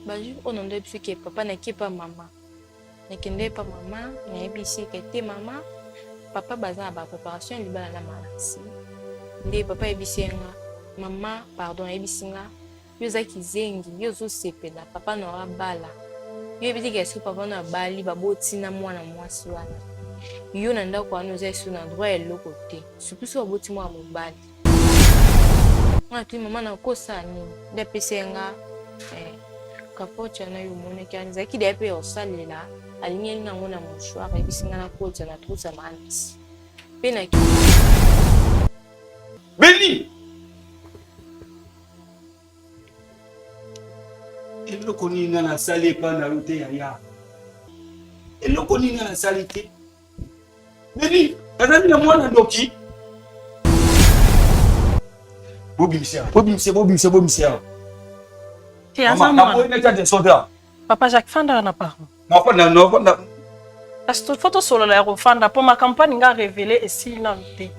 Baju on en depuis que papa n'a pas maman. N'a qu'un pas maman, n'a ici que t'es maman. Papa baza ba préparation libala na malasi. Ndé papa ebisenga. Maman pardon ebisinga. Yo za kizengi, yo zo sepela papa no bala. Yo ebiti que est-ce que papa no bali ba botina mwana mwasi wana. Yo na ndako wana za sur na droit et l'autre côté. Surtout so boti mwa mobali. Mwa tu maman na kosa ni. Nde pesenga kapocha na yo mone kanza ki depe osalela alinye na ngona mshwa ka bisinga na kocha na tusa manzi pena ki Beni eloko ninga na sali pa na route ya eloko ninga na sali te Beni azali na mwana doki Bobimsia Papa Jacques Fanda na pas. Non. Parce que photo solo la Fanda pour ma campagne nga révélé et si na té.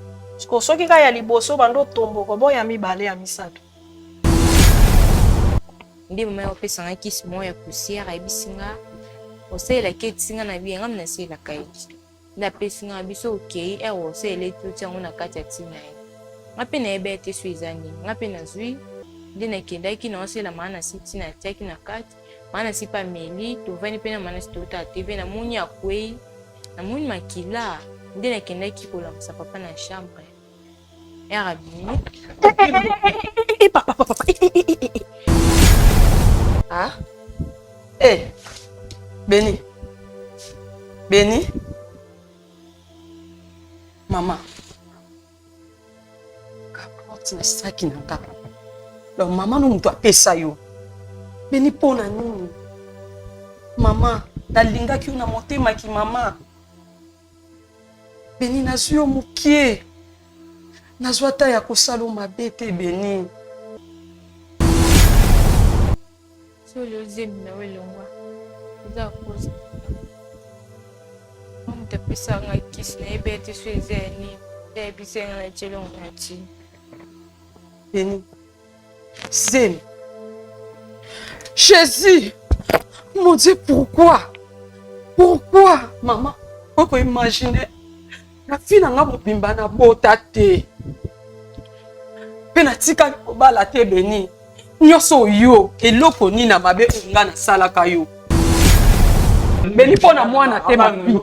Ko soki ka ya liboso bando tombo ko boya mi balé ya misato. ndi mama opesa nga kiss moya kusiera ebisinga osela ketinga na bienga mna sela kaiti nda pesinga biso okay e osela tuti na kati ya tina ngape na ebete suizani ngape na zui ndina kenda ki na osela maana siti na teki na kati maana sipa meli to vani pena maana stota TV na munya kwei na munya makila ndina kenda ki kola sa papa na chambre era bini Papa. Ah? Beni. Mama. Kapote na saki na kaka. Donc maman no mtu apesa yo. Beni pona nini? Mama, nalinga ki una motema ki mama. Beni nazuyo mukie. Nazwata ya kosalo mabete Beni. Solo zemi na welongwa. Za koza. Mta pesa nga kiss na ebete suizani. Bisenga na chelo ngati. Beni. Zemi. Jésus. Mon Dieu, pourquoi? Pourquoi? Maman, on peut imaginer. La fille n'a pas bimba na botate. Penatika bala te Beni. Nyoso yo eloko ni na mabe nga na sala kayo. Beni pona mwana te mabi.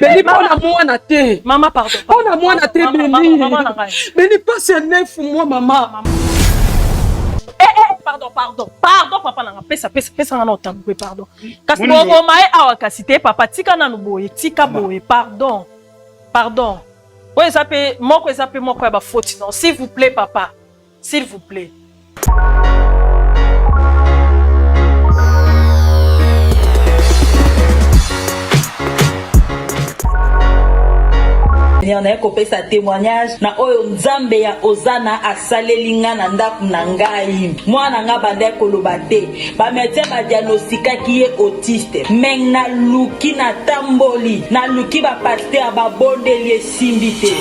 Beni pona mwana te. Maman pardon. Pona mwana te Beni. Beni passe 9 mois maman. Pardon papa na pesa nga na tambe pardon. Kasi bo mai awa kasi te papa tika na nuboye tika boye pardon. Ouais ça peut moko ya ba faute non s'il vous plaît papa. S'il vous plaît. On a coupé sa témoignage na oyo nzambe ya ozana asalelinga na ndaku na ngai mwana nga bande koloba te ba médecin ba diagnostika ki est autiste meng na luki na tamboli na luki ba pasteur ba bondeli simbité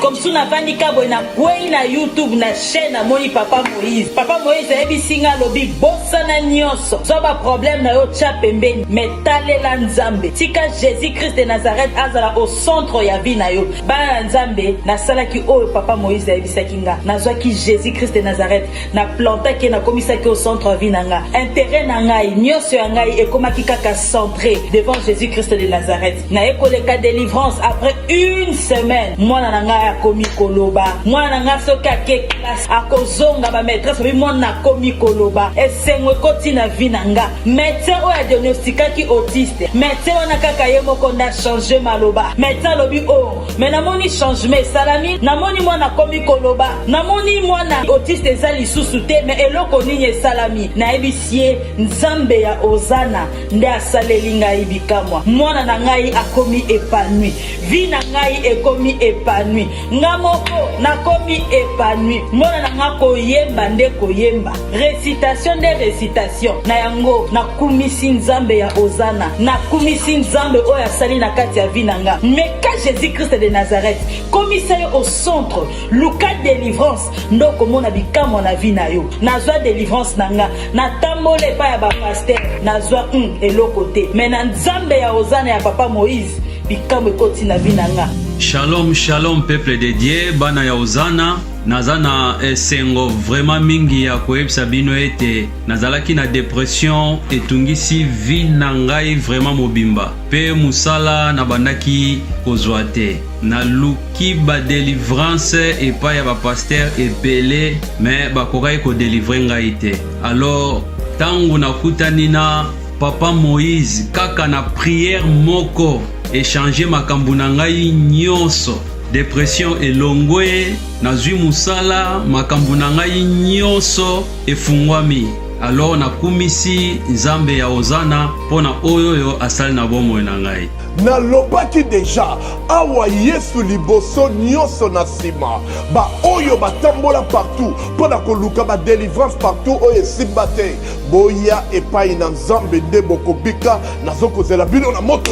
comme suna vanika boina kwei na YouTube na chaîne na moni papa Moïse ebisinga lobi bossa na nyonso so ba problème na yo tcha pembeni metalela nzambe tika Jésus Christ de Nazareth azala au centre ya vie na yo Bana nzambe na salaki oyo papa Moïse ayebisaki nga nazwaki Jésus Christ de Nazareth na plantaki na komisaki au centre vie na nga intérêt na ngai nyonso ya ngai ekomaki kaka centré devant Jésus Christ de Nazareth na ekoleka délivrance après une semaine mwana na ngai akomi koloba mwana na ngai soki ake classe akozonga ba maîtresse bi mwana na komi koloba esengo ekoti na vie na nga médecin oyo diagnostikaki autiste médecin wana kaka ye moko na changer maloba médecin lobi oh namoni changement salami namoni mwana komi koloba namoni mwana autiste eza lisusu te mais eloko nini salami na ebisie nzambe ya ozana nde asaleli ngai bikamwa mwana na ngai akomi épanoui vie na ngai ekomi épanoui épanoui nga moko nakomi épanoui mona na nga koyemba nde koyemba récitation nde récitation na yango nakumisi nzambe ya ozana nakumisi nzambe oyo asali na kati ya vi na nga meka Jésus-Christ de Nazareth komisa yo au centre luka délivrance ndo komona bikamwa na vi na yo nazwa délivrance na nga natambola epai ya bapaster nazwa eloko te me na nzambe ya ozana ya papa Moïse bikamwa ekoti na vi na nga. Shalom, shalom peuple de Dieu, bana ya ozana nazana esengo vraiment mingi ya koyebisa bino ete nazalaki na dépression etungisi vi na ngai vraiment mobimba pe musala na bandaki kozwa te naluki ba délivrance epai ya bapaster ebele me bakokai kodélivre ngai te. Alors tangu nakutani na papa Moïse kaka na prière moko échanger makambo na ngai nyonso dépression elongwe nazwi musala makambo na ngai nyonso efungwami. Alors nakumisi nzambe ya ozana pona oyo asali na bomoi na ngai nalobaki deja awa yesu liboso nyonso na nsima baoyo batambola partout mpona koluka badélivrance partout oyo esimba te boya epai na nzambe nde bokobika nazokozela bino na moto.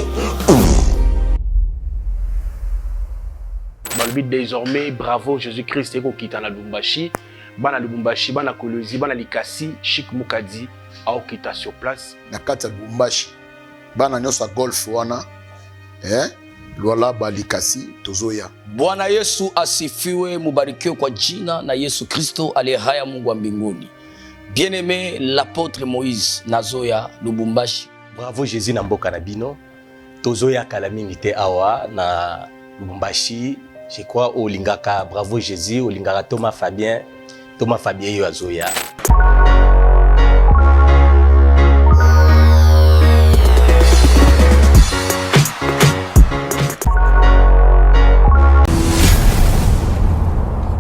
Balobi désormais bravo Jésus-Christ ekokita na Lubumbashi bana Lubumbashi bana Kolwezi bana Likasi Chic Mukadi aokita sur place na kati ya Lubumbashi bana nyonso golf wana Lualaba Likasi tozoya. Bwana Yesu asifiwe, mubarikiwe kwa jina na Yesu Kristo aliye haya, Mungu wa mbinguni. Bien-aimé l'apôtre Moïse nazoya Lubumbashi. Bravo Jésus na mboka na bino tozoya kala mingi te awa na Lubumbashi. Je crois au lingaka bravo Jésus au lingaka Thomas Fabien yo azoya.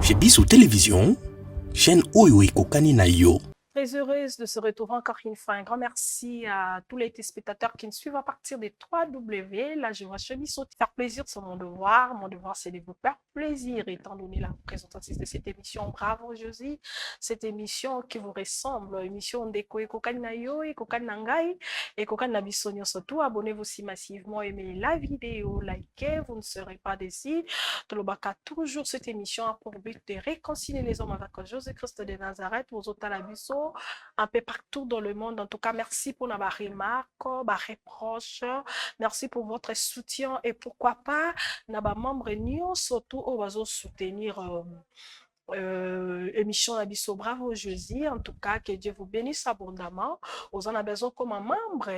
Chez Bissou Télévision, chaîne Oyo Ekokani na yo. Très heureuse de se retrouver encore une fois. Un grand merci à tous les téléspectateurs qui nous suivent à partir des 3W. Là, je vois Chebisso faire plaisir, c'est mon devoir. Mon devoir, c'est de vous faire plaisir, étant donné la présentatrice de cette émission. Bravo, Josie. Cette émission qui vous ressemble. Émission d'Eko Ekokani na yo, Ekokani na ngai, Ekokani na biso surtout. Abonnez-vous aussi massivement, aimez la vidéo, likez, vous ne serez pas déçus. Tolobaka toujours cette émission a pour but de réconcilier les hommes avec Jésus-Christ de Nazareth. Vous êtes à la biso un peu partout dans le monde. En tout cas, merci pour nos remarques, nos reproches. Merci pour votre soutien et pourquoi pas nos membres surtout au bazo soutenir émission Abisso. Bravo Jésus. En tout cas, que Dieu vous bénisse abondamment. Vous en avez besoin comme un membre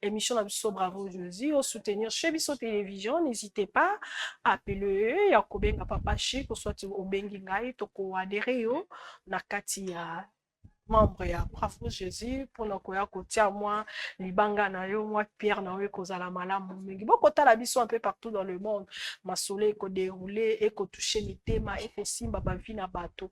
émission Abisso. Bravo Jésus. Au soutenir chez Bisso Télévision. N'hésitez pas à appeler Yakobenga Papa Chic ou soit au Bengingai toko adhérer na katia membre ya bravo Jésus pour nous koya kotia moi libanga na yo moi Pierre na yo kozala malamu mingi boko tala biso un peu partout dans le monde masole ko dérouler et ko toucher mitema et fait simba ba vie na bato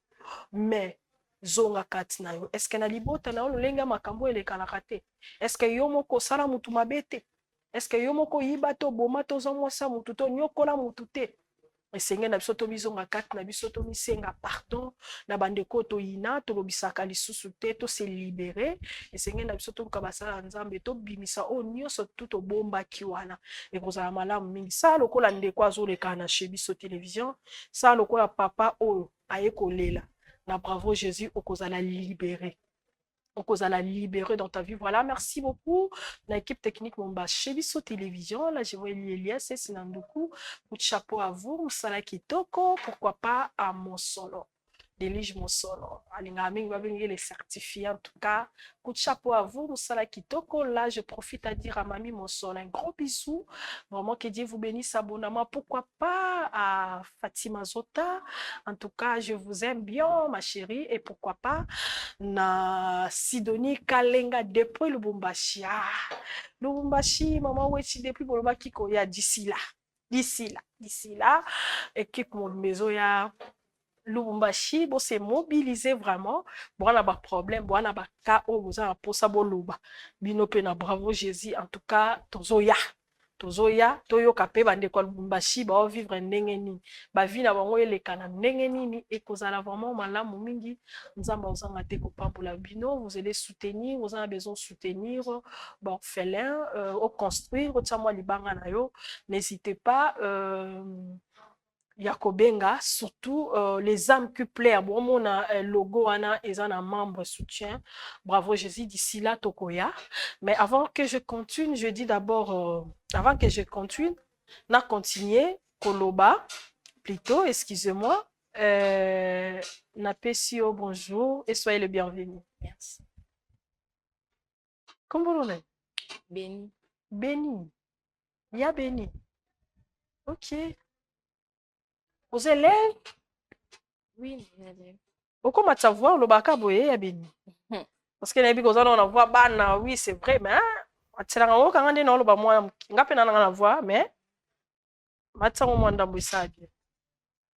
mais zonga kati na yo est-ce que na libota na lenga makambo elekala kate est-ce que yo moko sala mutu mabete est-ce que yo moko yiba to boma to zo mwasa mutu to nyokola mutu te esenge na biso to bizonga kati na biso to misenga pardon na bandeko to ina to lobisaka lisusu te to se libérer esenge na biso to kabasala nzambe to bimisa o nyonso tout o bomba ki wana e kozala malamu mingi sa lokola ndeko azoleka na chez Bisso Télévision sa lokola papa o aye kolela na bravo Jésus okozala libéré. Donc, vous allez libérer dans ta vie. Voilà, merci beaucoup. L'équipe technique, mon bas, chez Bisso Télévision. Là, je vois Elias et Sinandoukou. Coup de chapeau à vous. Moussala Kitoko. Pourquoi pas à mon solo. Délige mon solo. Alingami, va venir les certifier. En tout cas, coup de chapeau à vous. Moussala Kitoko. Là, je profite à dire à mamie mon solo. Un gros bisou. Vraiment, que Dieu vous bénisse abondamment. Pourquoi pas à Fatima Zota. En tout cas, je vous aime bien, ma chérie. Et pourquoi pas na Sidonie Kalenga depuis Lubumbashi. Ah, Lubumbashi, maman, ouais, si depuis Lubumbashi, il y a d'ici là. Équipe mon maison, il y a Lubumbashi, bon, c'est mobilisé vraiment. Bon, on a pas problème, bon, on a pas cas, oh, vous avez pour ça, bon, Luba. Binope na bravo Jésus, en tout cas, tozoya. tozoya toyoka pe bandeko ya Lubumbashi baovivre ndenge nini bavi na bango eleka na ndenge nini ekozala vraiment malamu mingi. Nzambe ozanga te kopambola bino, vous allez soutenir, vous avez besoin de soutenir orphelin au construire otia mwa libanga na yo, n'hésitez pas Yakobenga, surtout les âmes couplées. Bon, mon logo ana ezana membre soutien. Bravo Jésus, d'ici là tokoya. Mais avant que je continue, je dis d'abord avant que je continue, na continuer Koloba plutôt, excusez-moi. Napesio, bonjour et soyez le bienvenu. Merci. Comment vous l'avez? Béni. Béni. Ya béni. Ok. Aux élèves? Oui, les élèves. Au comment tu vois le baka boye ya béni? Parce que les gens on voit bana, oui c'est vrai, mais tu l'as en quand on est dans le bas moi, ngape na na voix, mais matsa mo mwanda mbisaje.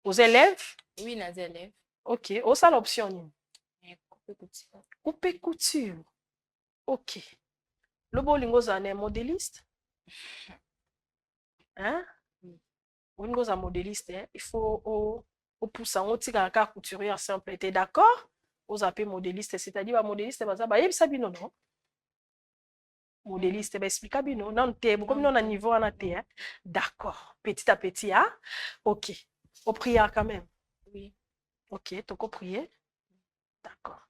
Aux élèves? Oui, les élèves. Ok. Au ça l'option ni? Coupe couture. Coupe couture. Ok. Le bolingo za ne modéliste? Hein? Bolingo za modéliste, hein? Il faut au pousser on tika ka couturière simple. T'es d'accord? Aux appels modéliste, c'est-à-dire ba modéliste baza ba yebisa bino non? Modéliste ba explica bino non te comme non à niveau en te, hein? D'accord. Petit à petit, hein? Ok. Au prière quand même. Oui. Ok, toko prier. D'accord.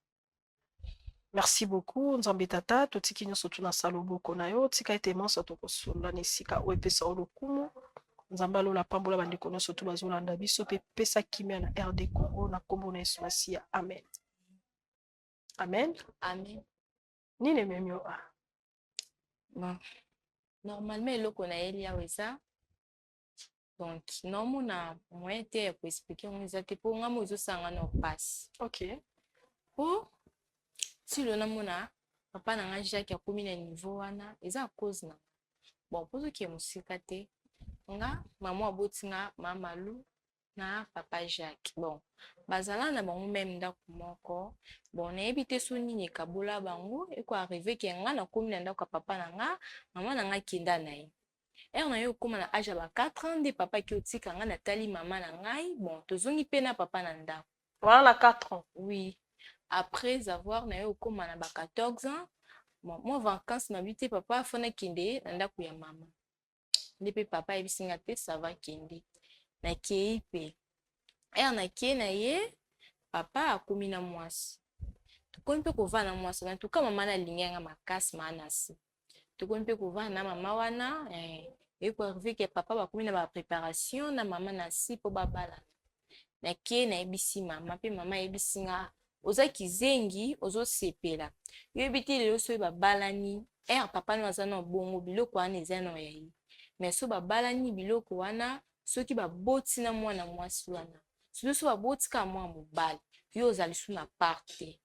Merci beaucoup. Nzambe tata, totiki nyoso tuna salobo konayo, tika ete manso toko sola nesika o epesa olokumu. Nzambe alola pambola bandeko nyonso tu bazolanda biso pe pesa kimia na RD Congo na kombo na Yesu Masia. Amen. Amen. Amen. Nini memio a? Bon. Normalement, eloko na elia weza. Donc, non, na moyen te pour expliquer on les a te pour ngamo zo sanga no passe. OK. Oh, si le namona papa na nga Jacques akomi na niveau wana, eza cause na. Bon, pour ce qui est musika te, nga maman abotinga mama Lou na papa Jacques. Bon, bazala na bango même ndako moko. Bon, na ebité so nini kabola bango e ko arriver ke nga na komi na ndako papa na nga, maman na nga kinda na ye. Et on a eu comme à l'âge de 4 ans, des papas qui ont dit qu'on a Nathalie, maman, nangai. Bon, tous on y peine papa nanda. Voilà 4 ans. Oui. Après avoir, on a eu comme à 14 ans. Bon, moi, vacances, ma vie, papa, fona kinde, nanda kuya maman. Depuis papa, il s'ingate, ça va kinde. Na keipe. Et on a ké na ye, papa a commis na moisi. Tu connais pas qu'on va na moisi. En tout cas, maman a ligné à ma casse, ma nasi. Tu connais pas qu'on va na maman wana. Et pour arriver que papa va commis na préparation na maman nasi pour babala. Na ké na ebisi maman pe maman ebisi nga oza kizengi ozo sepela. Yo ebiti lelo so babalani papa no aza na bongo biloko wana eza na yayi. Mais so babalani biloko wana soki baboti na mwana mwasi wana. So baboti ka mwa mobali. Yo ozali su na parte.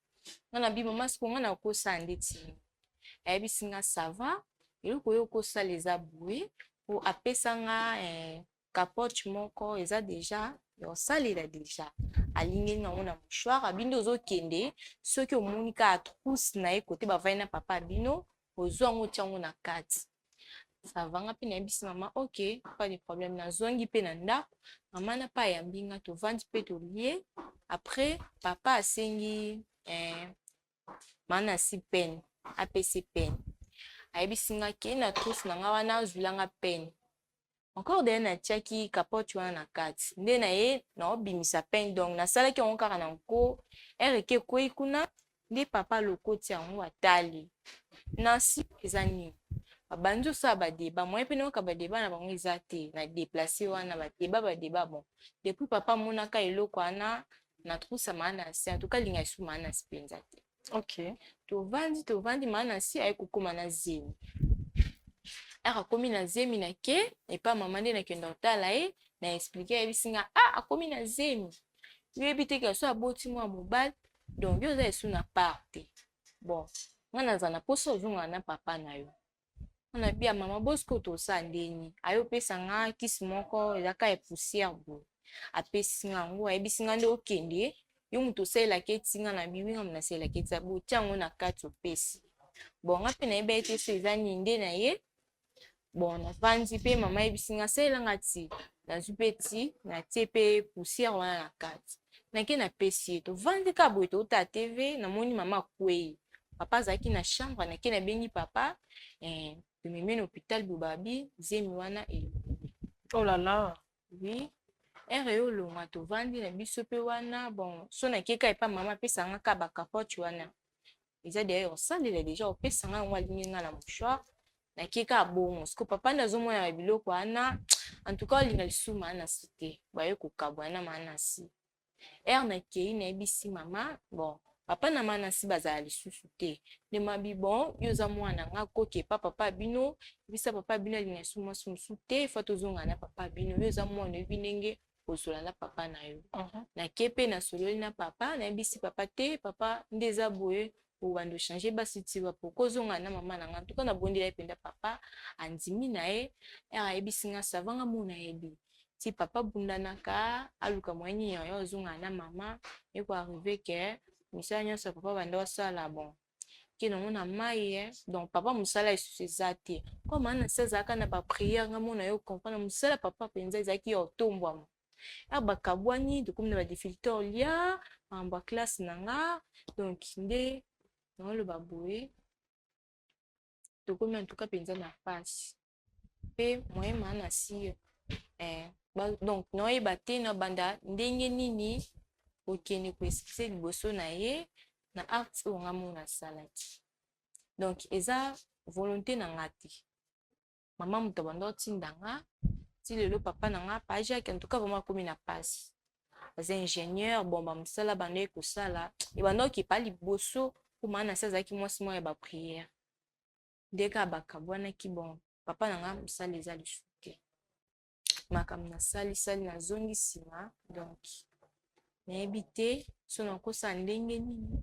Na bi maman siko nga na kosa ndeti. Ebisi nga ça va. Eloko yo kosa les aboué. Pour apesanga capote moko eza déjà yo salira déjà aligné na mona mouchoir abindo zo kende soki omonika a trousse na ye côté ba vaina papa bino ozo ngo tiango na kati ça va nga pe na bisi maman OK pas de problème na zongi pe na ndako maman na pa yambinga to vandi pe to lié après papa asengi mana si peine apesi peine ayebisinga ke na trousse na nga wana zulanga peine encore de na tiaki capote wana na kati nde na ye na obimisa peine donc na sala ki on kaka na nko ereke koi kuna nde papa lokoti yango atali na si ezani babanzo sa ba débat moi pe no ka ba débat na bango ezate na déplacer wana ba débat bon depuis papa monaka eloko wana na trousse mana c'est en tout cas linga su mana spenza te. OK. To vandi mana si ay kokoma na zemi. Akomi na zemi na ke et pas maman de na kenda otala na expliquer ebisinga akomi na zemi. Yo ebite ke so aboti mwa mobile donc yo za esu na parte. Bon, ngana za na poso zunga na papa na yo. On a bien maman bosko to sa ndeni. Ayo pesa nga kisi moko ezaka e poussière bo. Apesinga ngo ebisinga nde okende. Yo muto sela ke tinga na biwinga mna sela ke tsabu tiango na kati opesi. Bon nga pe na ebe ete so ezani nde na ye. bon navandi mpe mama yebisi nga asalelanga ti nazwi mpe ti natie mpe poussière wana na kati nake napesi ye tovandi ka boye touta tv namoni mama akwei papa azalaki na chambre nake nabengi papa tomemi na hôpital Bobabi zemi wana elongi. Oh là là. Oui. Ere yo longa tovandi na biso mpe wana bon so nakeka epa mama apesanga ka bakapote wana eza d'ailleurs osalela déjà opesanga yango alingi nga na mouchoir nakeka bongo siko papa nazomona biloko wana en tout cas olinga lisusu maanasi te baye kokabwana maanasi ere nakei nayebisi mama bon papa na maanasi bazala lisusu te nde mabi bon yo oza mwana nga koki epa papa bino ebisa papa bino alinga lisusu mwasi mosusu te fa tozonga na papa bino yo oza mwana oyebi ndenge kosola na papa na yo nake mpe nasololi na papa nayebisi papa te papa nde eza boye obanda ochange basi ti bapo kozonga na mama na nga ntuka nabondela ye mpenza papa andimi na ye ere ayebisi nga savanga mona yebi ti papa bundanaka aluka mwanyi ya ozonga na mama eko arrive ke misala nyonso ya papa banda osala bon ke nango na mai donc papa mosala lisusu eza te comme ana si azalaka na bapriere nga mona yo comprendre mosala papa mpenza ezalaki ya otombwama ere bakabwani tokomi na badifficulté olia makambo ya classe na nga donc nde naoloba boye tokomi antuka mpenza na pasi mpe moyen maana si donc naoyeba te na banda ndenge nini okende koexplice liboso na ye na art oyo nga mona asalaki donc eza volonté na nga te mama moto banda otinda nga ti lelo papa na nga pajaki antuka vraimen akomi na pasi aza ingénieur bon bamosala banda ye kosala ebanda okepa liboso mpo maana si azalaki mwasi moko ya bapriere ndeka bakabwanaki bon papa na nga mosala eza lisusu te makambo nasalisali nazongi nsima donc nayebi te so nakosala ndenge nini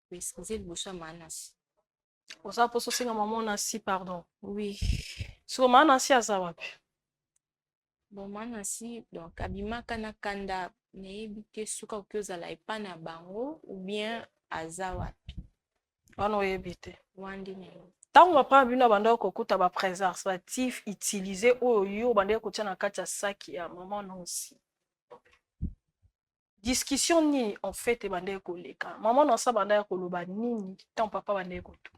koexcuse liboso ya maanasi oza mposo osenga mama nasi pardon. Oui. Siko maanasi aza wapi? Bon maanasi donc abimaka na kanda nayebi te soki akoki ozala epa na bango ou bien aza wapi wana oyebi te wandi nayebi ntango bapaa bino abanda kokuta bapreservatif utilize oyo yo obandaki kotia na kati ya saki ya mama Nancy discussion nini en fait ebandaki koleka mama Nancy abandaki koloba nini ntango papa abandaki kotu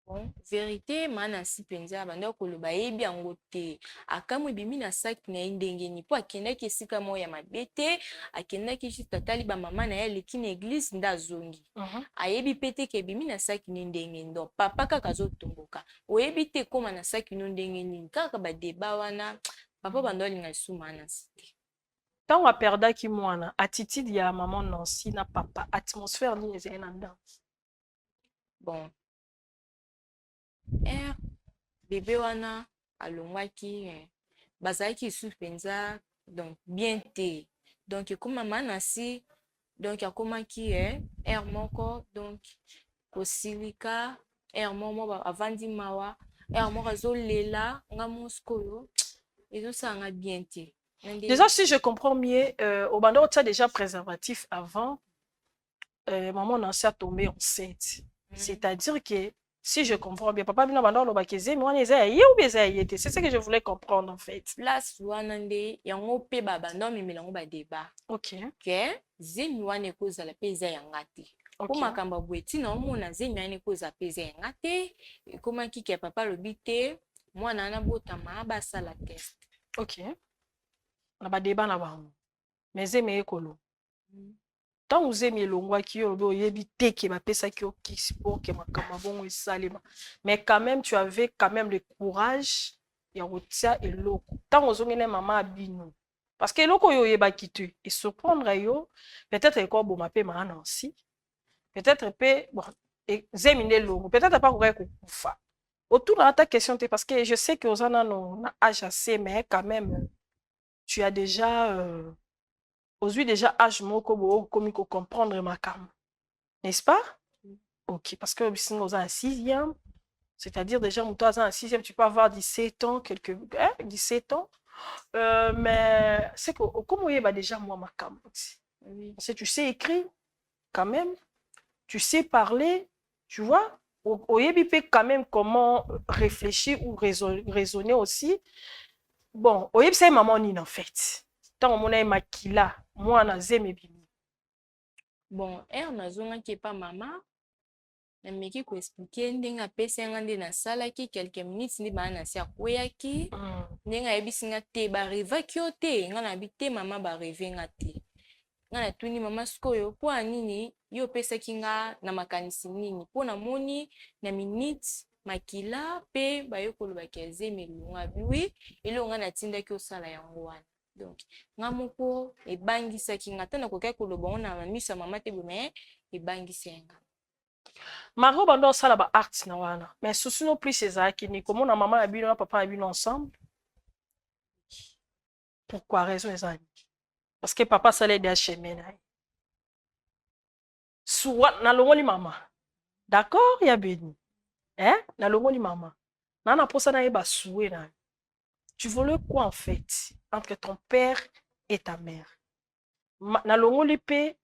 bon vérité maanasi mpenza abandaki koloba yebi yango te akamwe ebimi na saki na ye ndenge nini mpo akendaki esika moko ya mabe te akendaki juste atali bamama na ye aleki na eglise nde azongi ayebi mpe te ke ebimi na saki no ndenge nini donc papa kaka azotomboka oyebi te koma na saki no ndenge nini kaka badeba wana papa banda olinga lisusu maanasi te ntango aperdaki mwana attitude ya mama Nancy na papa atmosphère nini ezali na danse bon bébé wana alongwaki bazalaki lisusu mpenza donc bien te donc ekoma Nancy donc akomaki aire moko donc kosilika aire moko avandi mawa aire moko azolela nga moskoyo ezosalanga bien te. Déjà, si je comprends mieux, au Bando, tu as déjà préservatif avant. Maman Nancy a tombé enceinte. C'est-à-dire que, si je comprends bien, papa Bino Bando, c'est ce que je voulais comprendre en fait. Là, Souanande, yango pe baba, non, mais melango ba débat. Ok. Que, zemi wane koza la peza yangate. Ok. Pour ma kamba bweti, non, mona zemi wane koza peza yangate. Comment qui papa lobite, moi nana botama basa la test. Ok. Na ba débat na bango mais zemi ekolo tant vous aimez longwa ki yo bo yebi teke ba pesa ki okisi pour que makamba bongo esalema mais quand même tu avais quand même le courage ya rotia eloko tant ozongene mama abino parce que eloko yo yeba kitu et surprendre yo peut-être ko bo mapé ma Nancy peut-être pe bon zemi ne longo peut-être pas ko kufa autour de ta question parce que je sais que ozana no na âge assez mais quand même tu as déjà aujourd'hui déjà âge moko comme comprendre ma cam, n'est-ce pas? Ok, parce que si nous sommes en 6e, c'est-à-dire déjà mon toi en 6e, tu peux avoir 17 ans, 17 ans, mais c'est que comment il va déjà moi ma cam, parce que tu sais écrire quand même, tu sais parler, tu vois, oyebi pe quand même comment réfléchir ou raisonner aussi. Bon, oyebi sa maman nini en fait. Tant on a makila, moi na zeme bimi. Bon, nazongaki pa mama. Nameki ko expliquer ndenge apesi nga nde nasalaki quelques minutes ndi bana si akweyaki. Ndenge ayebisi nga te barevaki yo te nga na bi te mama bareve nga te. Nga na tuni mama sikoyo po anini yo pesaki nga na makanisi nini po namoni na minute makila pe bayokolobaki azemi elonga biwi elonga natindaki osala yango wana. Donc nga moko ebangisaki nga tana kokai koloba na miso ya mama te bome ebangisi nga. Margot bando sala ba art na wana. Mais souci non plus ezaki ni comment na maman abino na papa abino ensemble. Pourquoi raison ezani? Parce que papa salait des chemins. Soit na longoli mama. D'accord, ya béni. Hein? Na longoli mama. Nana posa na eba soué na. Tu voulais quoi en fait entre ton père et ta mère? Na longoli pe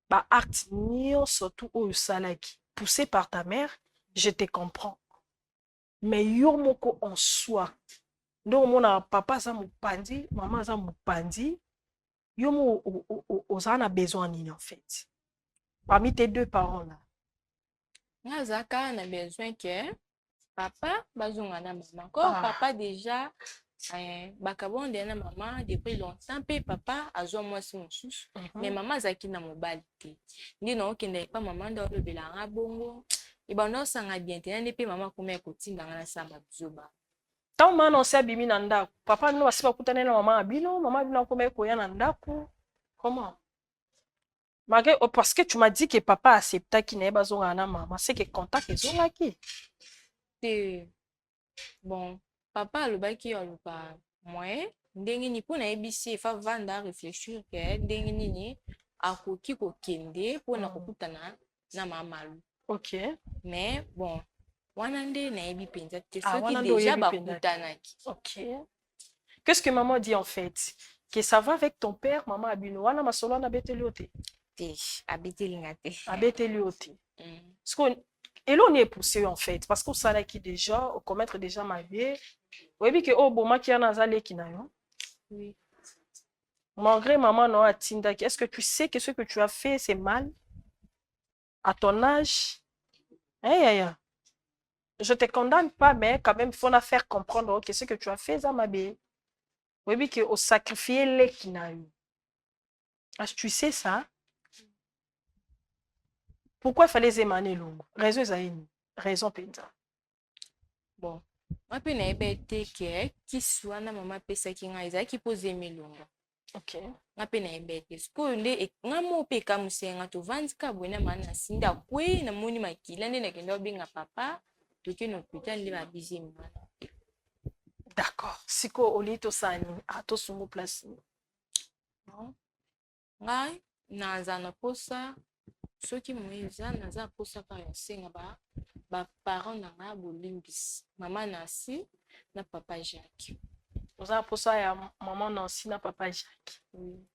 ba art nio surtout au salaki. Poussé par ta mère, je te comprends. Mais yo moko en soi. Donc mon papa za mupandi, maman za mupandi. Yo mo ozana besoin nini en fait. Parmi tes deux parents là. Nazaka na besoin que papa bazonga na maman. Comme papa déjà bakabonde na maman depuis longtemps pe papa azwa mwasi mosusu mais maman azaki na mobali te. Ndi na okende pa maman ndo lobelanga bongo. Ibano sanga bien te nde pe maman komeka kotinda nga na samba bizoba. Tant maman on bimi na ndako. Papa no basiba kutana na maman abino, maman abino komeka koya na ndako. Comment? Malgré, parce que tu m'as dit que papa accepta qu'il n'ait pas besoin de maman, c'est que contact est zonga qui. Bon, papa le baki le pas moi, ndenge ni pona ebisi fa vanda réfléchir que ndenge ni akoki ko kende pona kokutana na mama. OK. Mais bon, wana nde na ebi penza te soki déjà bakutanaki. OK. Qu'est-ce que maman dit en fait? Que ça va avec ton père, maman abino wana masolo na beteliote. Abételiote. Parce qu'on et là on est poussé en fait parce qu'on sait qui déjà au commettre déjà ma vie. Oui bien que oh bon ma qui a nazalé qui n'a yo. Oui. Malgré maman non atinda, est-ce que tu sais que ce que tu as fait c'est mal à ton âge? Je te condamne pas mais quand même il faut la faire comprendre que ce que tu as fait ça ma bé. Oui bien que au sacrifier les qui n'a yo. Est-ce que tu sais ça? Pourquoi il fallait émaner longo? Raison zaini. Raison penta. Bon. Ma pe na ebete ke ki soit na mama pesa ki nga eza ki pose melongo. OK. Ma pe na ebete. Sko le nga mo pe ka musenga to vandika bwena mana sinda kwe na moni makila nde na kenda binga papa to ke no putain le ba bizimi. D'accord. Siko olito sani ato sungu place. Non. Ngai na zana posa soki moyeza naza posa ka ya senga ba parents na nga bolimbis maman Nancy na papa Jacques. Oza posa ya maman Nancy na papa Jacques. Oui.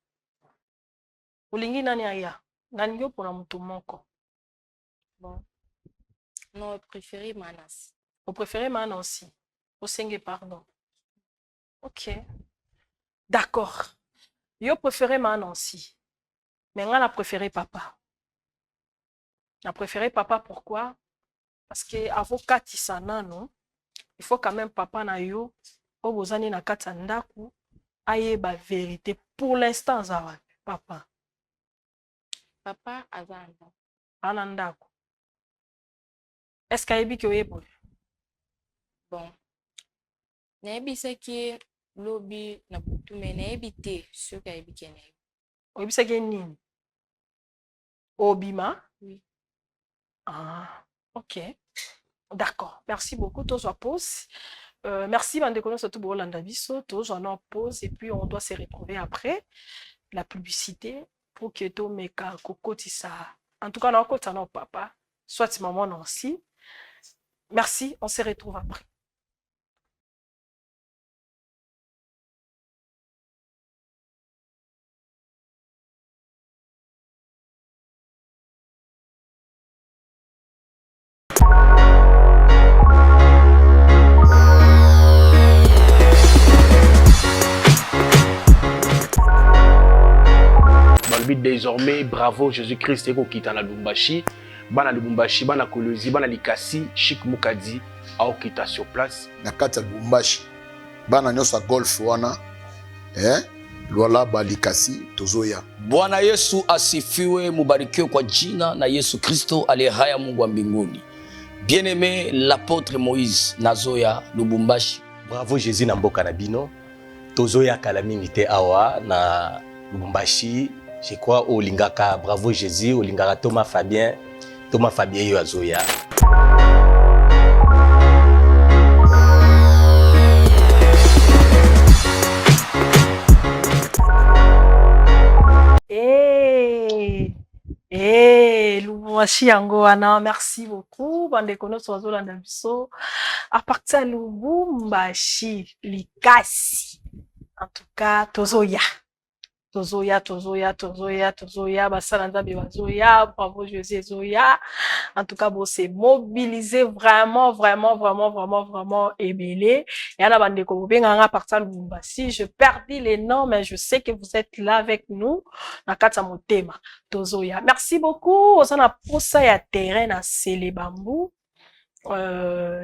Olingi nani aya? Nani yo pona mutu moko? Bon. Non, préféré Nancy. Au préféré Nancy. Au senge pardon. OK. D'accord. Yo préféré Nancy. Mais nga la préféré papa. La préféré papa pourquoi? Parce que avocat tisana non, il faut quand même papa na yo obozani na kata ndaku aye ba vérité pour l'instant zawa papa. Papa azanda. Anandaku. Est-ce qu'il y a yebo? Bon. Na ebisaki lobi na butu me na ebite soka ebikene. Obisaki nini? Obima? Oui. Ah, OK. D'accord. Merci beaucoup. Tous en pause. Merci, Mandekolo, surtout pour l'Andaviso. Tous en pause. Et puis, on doit se retrouver après la publicité pour que tout meka kokoti ça. En tout cas, on a un papa. Soit maman Nancy. Merci. On se retrouve après. désormais Bravo Jésus-Christ ekokita na Lubumbashi bana Lubumbashi bana Kolwezi bana Likasi Chic Mukadi aokita sur place na kati ya Lubumbashi bana nyonso ya golf wana Lualaba Likasi tozoya. Bwana Yesu asifiwe, mubarikiwe kwa jina na Yesu Kristo aliye haya Mungu wa mbinguni. Bien-aimé l'apôtre Moïse nazoya Lubumbashi. Bravo Jésus na mboka na bino. Tozoya kala mingi te awa na Lubumbashi. Je crois olingaka Bravo Jésus, olingaka Thomas Fabien yo azoya. Lubumbashi yango wana, merci beaucoup bandeko nyonso bazolanda biso à partir ya Lubumbashi Likasi. En tout cas tozoya basala nzambe bazoya, Bravo Jésus ezoya. En tout cas bon, c'est mobilisé vraiment ebele. Yana bandeko bobenganga à partir ya Lubumbashi, je perdis les noms mais je sais que vous êtes là avec nous na kati ya motema tozoya. Merci beaucoup. Osana posa ya terrain na Selebambu.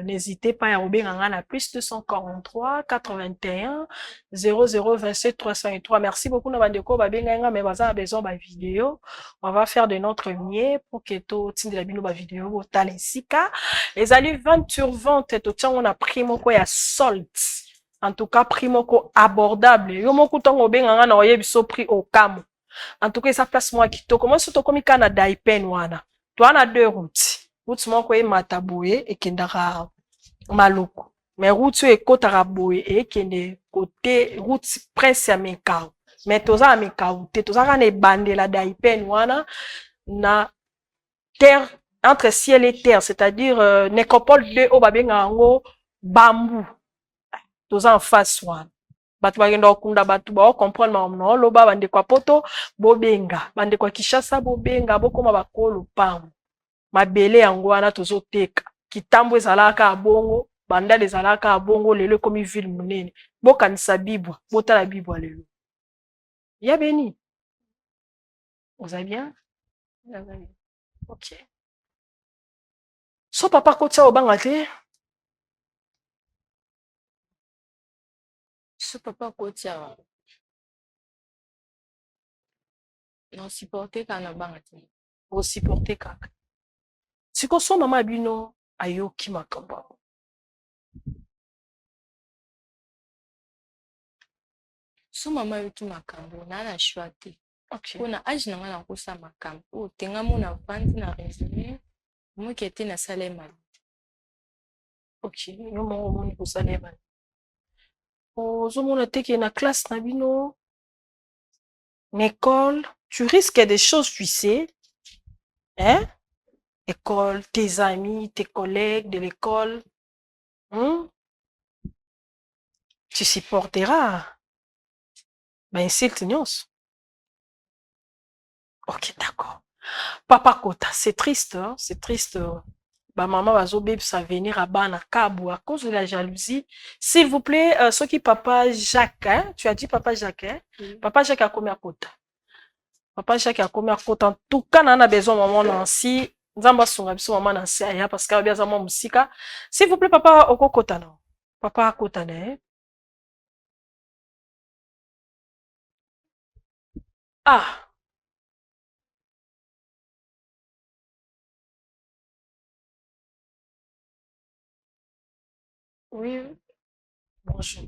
N'hésitez pas à obéir à plus 243 81 0027 303. Merci beaucoup Nabandeko Babenganga mais baza besoin ba vidéo. On va faire de notre mieux pour que to tindi la bino ba vidéo talensika. Les alliés 20 sur 20 to tient on a primo ko ya sold. En tout cas primo ko abordable. Yo moko tongo obenganga na oyebiso prix au camo. En tout cas ça place moi qui to comment to komi kana daipen wana. Toi na deux routes. Route moko e mataboye e kendaka maloko. Mais route e kotaka boye e kende côté route prince ya Mekao. Mais toza Mekao te toza kana bandela daipen wana na terre entre ciel et terre, c'est-à-dire nécropole 2 o babenga ngo bambou. Toza en face wana. Batu bagenda okunda batu ba comprendre mamno loba bande kwa poto bobenga, bande kwa Kishasa bobenga bokoma bakolo pam. Mabele yango wana tozoteka kitambo ezalaka abongo bandale ezalaka abongo lelo komi ville munene bokanisa bibwa botala bibwa lelo ya beni. Vous allez bien? Ok. So papa kotia obanga te? So papa kotia non supporter kana banga te. O supporter kaka. Siko so mama bino ayoki makambo. So mama yoki makambo na na choix te. Okay. Kuna age na ngana kosa makambo. O tenga mona vandi na résumé. Moi qui était na salema. Ok, yo mo moni ko salema. O zo mona teke na classe na bino. L'école, tu risques des choses, tu sais. Hein? École, tes amis, tes collègues de l'école, tu supporteras. Ben, insulte nyonso. Ok, d'accord. Papa Kota, c'est triste, hein? C'est triste. Bah, maman va ça venir à Bana Kabou à cause de la jalousie. S'il vous plaît, ce qui papa Jacques, hein? Tu as dit papa Jacques, hein? Papa Jacques a combien Kota? Papa Jacques a combien Kota? En tout cas, on a besoin maman Nancy. Nzamba songa biso mama na se aya parce que bien za musika. S'il vous plaît papa okokota non. Papa akota ne. Ah. Oui. Bonjour.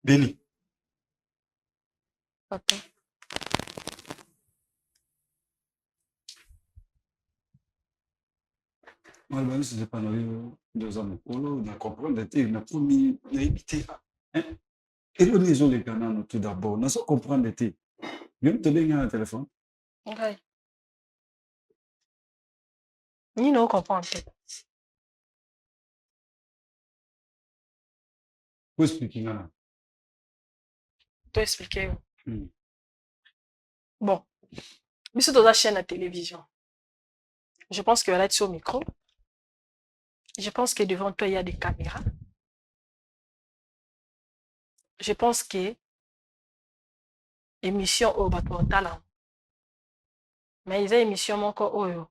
Béni. Papa. Moi, je ne pas deux ans. On a compris, on a promis, on a évité. Et nous lisons les canaux tout d'abord. Nous sommes comprendre. Viens te donner un téléphone. Ok. Ni non comprendre. Pour expliquer là. Toi expliquer. Bon. Mais c'est dans la chaîne à télévision. Je pense qu'elle va être sur le micro. Je pense que devant toi, il y a des caméras. Je pense que émission au bateau talent. Mais il y a émission encore oyo.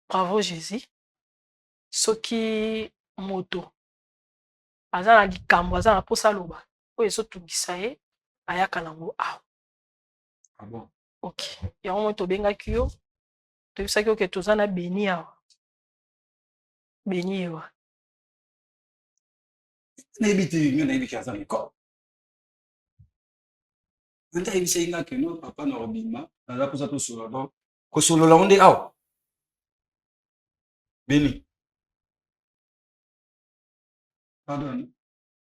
Bravo Jésus. Ce qui moto. Aza na likambo, aza na posa loba. Oyo ezotungisa ye ayaka nango awa. Ah bon? Ok. Yango mo tobengaki yo. Toyebisaki yo ke toza na Beni awa. Beni ewa. Nayebi te nga nayebi ki aza na ekole. Nta yebisa ye nga ke no papa na obima naza mposa tosolola donc kosolola ngo nde awa. Beni. Pardon.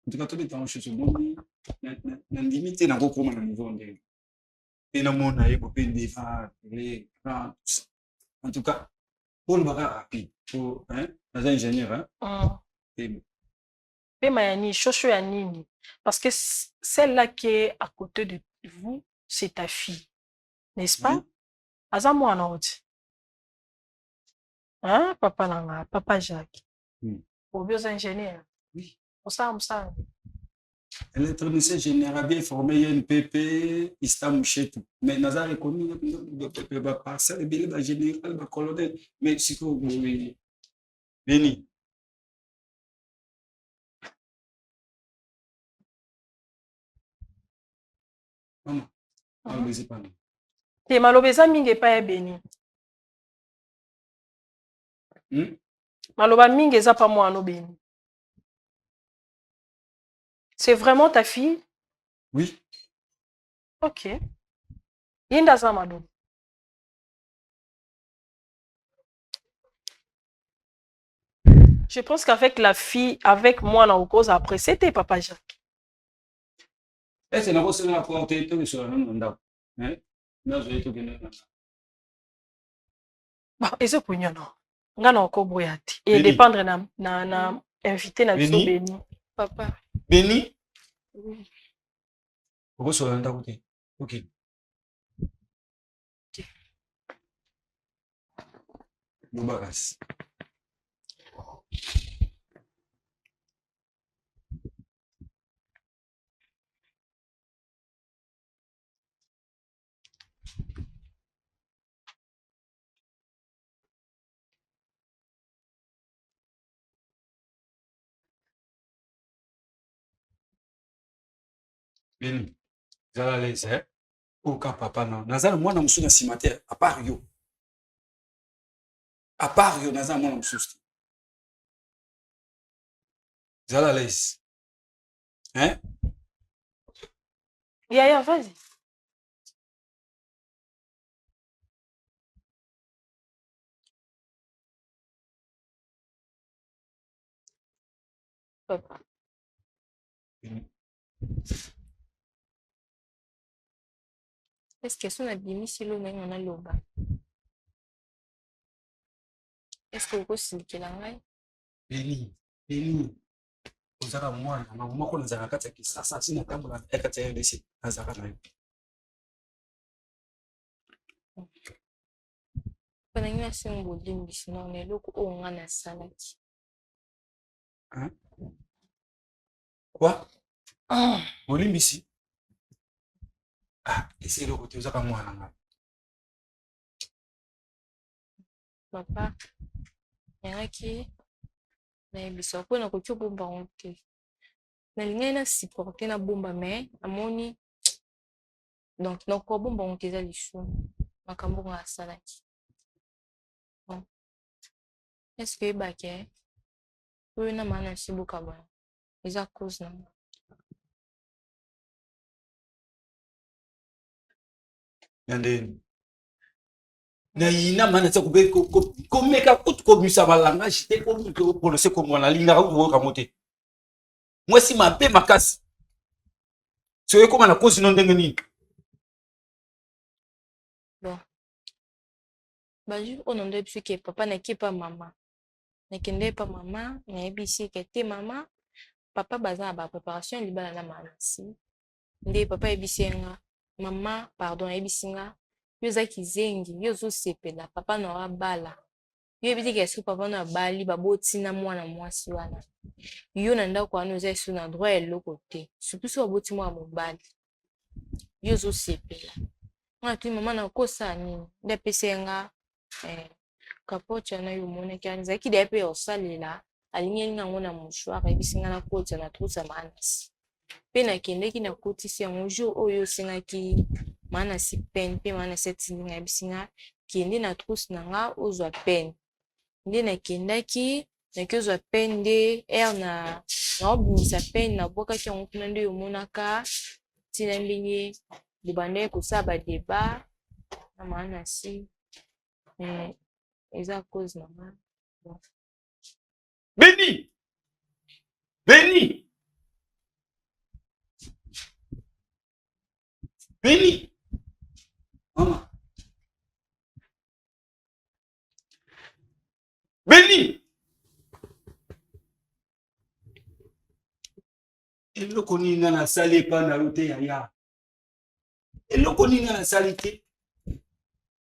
En tout cas, tout est en chose bon. Na limite na kokoma na niveau ndenge. Et na mona ye bope devant les grands. En tout cas, pour le bagarre rapide. Pour hein, les ingénieurs hein. Pema ya nini, chocho ya nini. Parce que celle-là qui est à côté de vous, c'est ta fille. N'est-ce pas? Oui. Aza mwana oti. Hein, papa nanga, papa Jacques. Obioza ingénieur. Oui. Osa msa. Électronicien général bien formé INPP, Istam Chetou. Mais Nazar est connu le PP va passer le billet général va colonel mais si vous voulez Beni. Maman. Malobeza pas. Te malobeza mingi pa ya Beni. Maloba mingi eza pa mwana Beni. C'est vraiment ta fille? Oui. Ok. Yinda Zamadou. Je pense qu'avec la fille, avec moi, on cause après, c'était Papa Jacques. Est-ce que vous avez apporté tout sur la même hein? Non, je vais tout gagner. Bon, et c'est pour nous, non? On a encore boyati. Et dépendre na invité na biso Beni. Papa. Beni? Oui. Vous sur la ok. Ok. Nous bagasse. Beni, zala l'aise, hein? Aucun papa, non. Nazal, moi, je suis dans cimetière, à part yo. À part yo, Nazal, moi, je suis. Zala l'aise. Hein? Yaya, vas-y. Papa. Est-ce que son abimi si l'on a loba? Est-ce que vous aussi qui l'a Beni, Beni. Vous avez moi, maman, qu'on a un cas qui s'assassine à table, et quand elle est ici, à Zara. Pendant que nous sommes au bout de sinon on est là on a la salade. Hein? Quoi? Olimbisi. Ah, et c'est le côté, vous avez moi, là. Papa, il y en a qui na biso ko na ko bomba onte. Na linga na supporter na bomba mais amoni donc na ko bomba onte za lishu. Makambo nga salaki. Bon. Est-ce que baké oui na mana sibuka ba. Eza cause na. Yande na ina mana tsa kube ko meka ko misa balanga jite ko prononcer comme on a linga ko kamote. Moi si ma pe makasi. C'est comme na cause non ndenge ni. Bon. Ba ju on onde psuke papa na kipa mama. Na kende pa mama, na ebisi kete mama. Papa baza ba préparation libala na manasi. Nde papa ebisi nga mama pardon ebisi nga yoza kizengi yozo sepela papa na bala Yo biti ke su papa na bali baboti na mwana mwasi wana. Yo na ndako wana oza su na droit eloko te. Surtout so baboti mwa mobali. Yo zo sepela. Mwana tu mama na kosa nini? Nde pesenga kapocha na yo mona kanza ki de pe osalela. Alingi nga ngona mouchoir ebisinga na kocha na trousa manasi. Pe na kende ki na kotisi yango jour oyo singa ki manasi pen pe manasi etinga ebisinga kende na trousa na nga ozwa pen. Nde na kendaki na kozwa pen nde na obimisa pen na boka ki yango kuna nde yomonaka tina mbinye libanda kosaba deba na manasi eza cause na nga. Béni! Béni! Béni! Maman. Béni! Eloko nini nga nasali epai na yo te yaya. Eloko nini nga nasali te.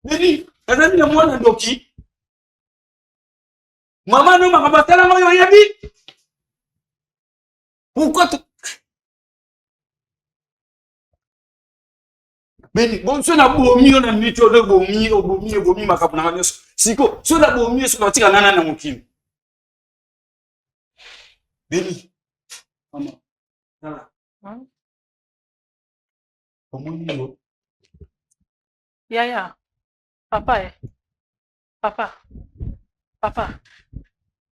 Béni! Nazali na mwana ndoki. Maman no makambo asalanga oyo oyebi. Pourquoi tu... Béni, bon, so na bomi on a mis to de bomi makambo na nyonso. Siko, so na bomi so na tika nana na mokili. Béni. Maman. Voilà. Comment yo? Yaya. Papa.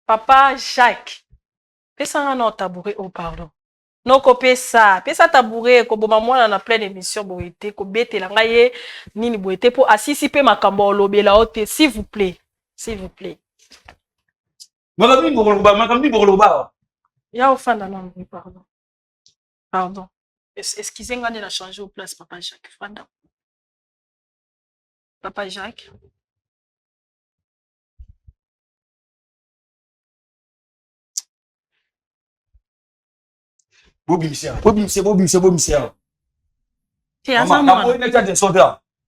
Papa Jacques. Pesa na tabouret au pardon. Noko pesa tabouret ko boma mwana na pleine émission boité ko betela ngaye nini boité pour assisi pe makambo lobela ote s'il vous plaît. Makambi bokoloba. Ya ofanda non pardon. Excusez-moi de la changer au place Papa Jacques. Fanda. Papa Jacques. Bobimisia.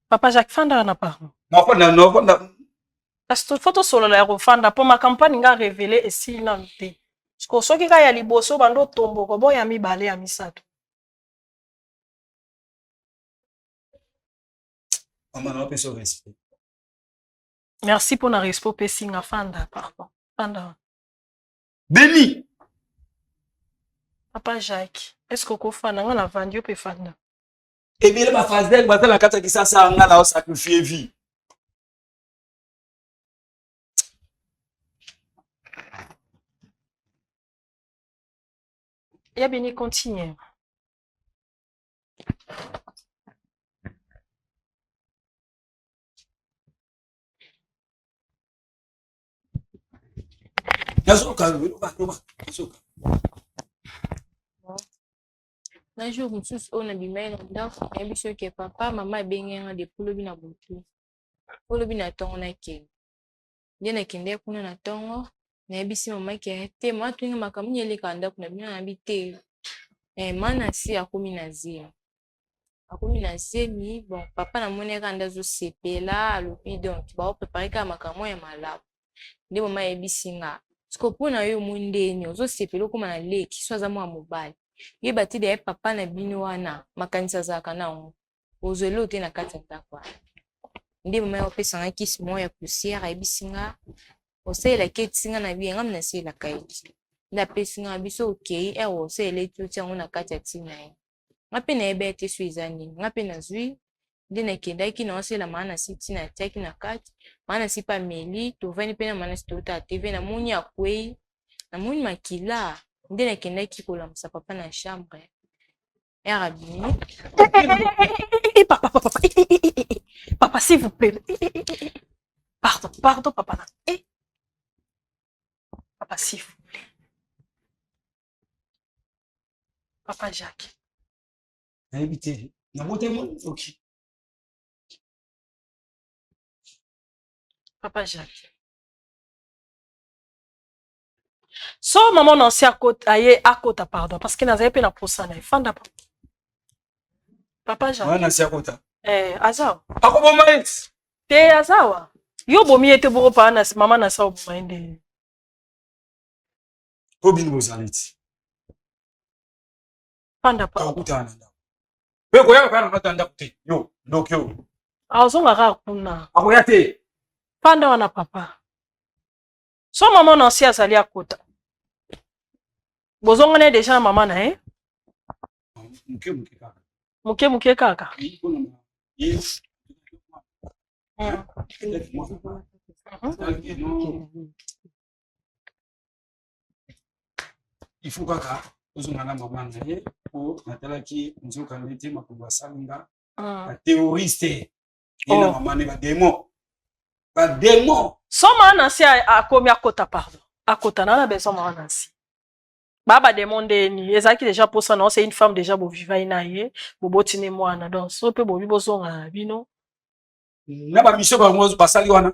Papa Jacques Fanda na pardon. Non. Parce que photo solo la Fanda pour ma campagne nga révéler et si nanté. Parce que soki ka ya liboso bando tombo ko boya mibale ya misato. Maman na peso respect. Merci pour na respect pesinga Fanda pardon. Fanda. Béni. Papa Jacques, est-ce que vous faites un vendu ou fanda? Et bien, ma phase d'elle, la carte qui ça a sacrifié vie. Il y a bien continuer. Na jour mususu on a bimena ndako na biso ke papa mama ebengenga de polobi na butu polobi na tongo na ke nde na kende kuna na tongo na bisi mama ke te ma twinga makambo nyeleka ndako na bina na bite mana si akomi na zemi bon papa na moneka ndazo sepela alobi donc ba préparer ka makambo ya malabu nde mama ebisi nga sikopo na yo mundeni ozo sepela koma na leki so azamu mobile ye bati de papa na bino wana makanisa zaka na ngo ozelo te na kati ndako ndi mama yo pesa nga kisi mo ya poussière ebisinga osela ketinga na bienga mna sela kaiti nda pesinga biso okay osela tuti ngo na kati ya tina ye ngape na ebete suizani ngape na zui ndi na kendaki na osela maana siti na teki na kati maana sipa meli to vani pena maana sitota TV na muni akwei na muni makila nde na kendaki kolamusa papa na chambre Arabini. Papa s'il vous plaît. Pardon papa. Papa s'il vous plaît. Papa Jacques. Invité. Na moté mon OK. Papa Jacques. So maman non si à côté pardon parce que n'avait pas la posana fanda papa Jacques wana si à côté azawa akoboma ex te azawa Yo bomi ete boko pa na mama na sa obumende. Obi no zaliti. Panda pa. Kakutana ndako. Pe ko ya kana matanda kuti. Yo, dokyo. Azonga ka kuna. Akoya te. Panda wana papa. So maman na si azali akota. Bozonga ne deja na mama na Muke kaka. Muke kaka. Yes. Il faut kaka ozonga na mama na ye po natalaki nzoka ndete makambo asalinga ba terroriste ina mama ne ba démon so mama na si akomi akota pardon akota na besoin mama na si baba demande ni ezaki déjà pour ça non c'est une femme déjà bo viva ina ye bo botine mwana donc so pe bo bi bozonga na bino na ba mission ba mozo basali wana